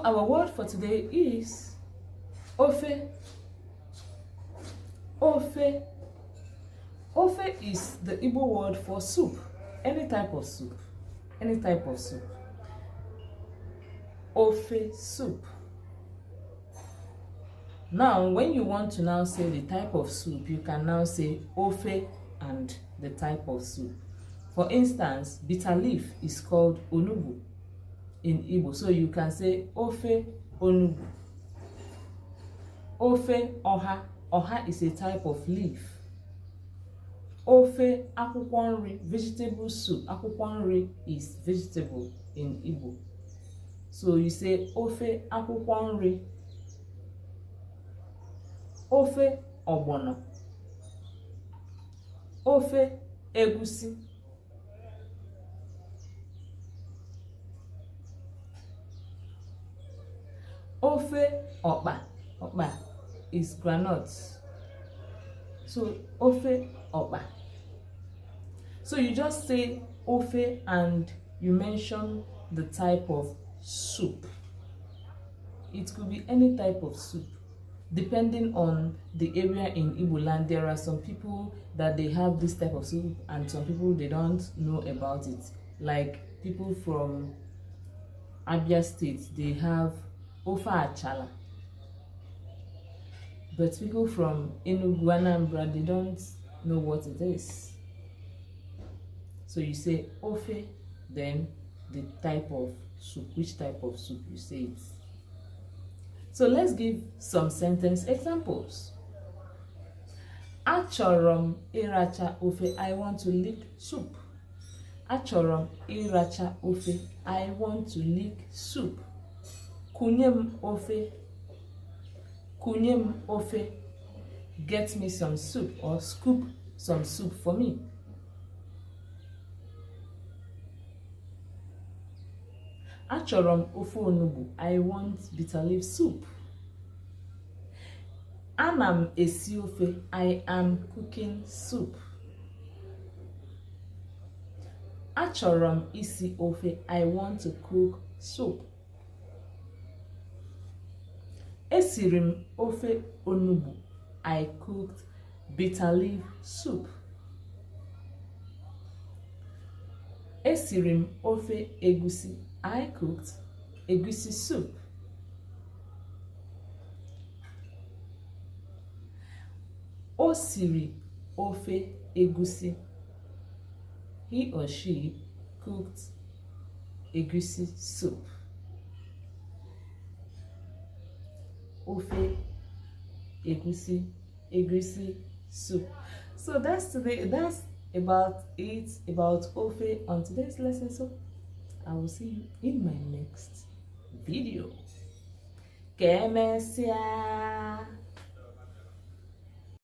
our word for today is ofe. Ofe. Ofe is the Igbo word for soup. Any type of soup. Any type of soup. Ofe soup. Now, when you want to now say the type of soup, you can now say ofe and the type of soup. For instance, bitter leaf is called onugbu in Igbo. So you can say ofe onugbu. Ofe oha. Oha is a type of leaf. Ofe akwụkwọ nri, vegetable soup. Akwụkwọ nri is vegetable in Igbo. So you say ofe akwụkwọ nri. Ofe ogbono. Ofe egusi. Ofe okpa. Okpa is groundnut. So ofe okpa. So you just say ofe and you mention the type of soup. It could be any type of soup. Depending on the area in Igbo land, there are some people that they have this type of soup and some people they don't know about it. Like people from Abia State, they have ofe achala. But people from Enugu, Anambra, they don't know what it is. So you say ofe, then the type of soup, which type of soup you say it. So let's give some sentence examples. Achorom iracha ofe, I want to lick soup. Achorom iracha ofe, I want to lick soup. Kunyem ofe. Kunyem ofe, get me some soup or scoop some soup for me. Achorom ofe onugbu, I want bitter leaf soup. Anam esi ofe, I am cooking soup. Achorom isi ofe, I want to cook soup. Esirim ofe onugbu, I cooked bitter leaf soup. Esirim ofe egusi, I cooked egusi soup. Osiri ofe egusi, he or she cooked egusi soup. Ofe egusi, egusi soup. So that's about it about ofe on today's lesson. So I will see you in my next video. Que me sea.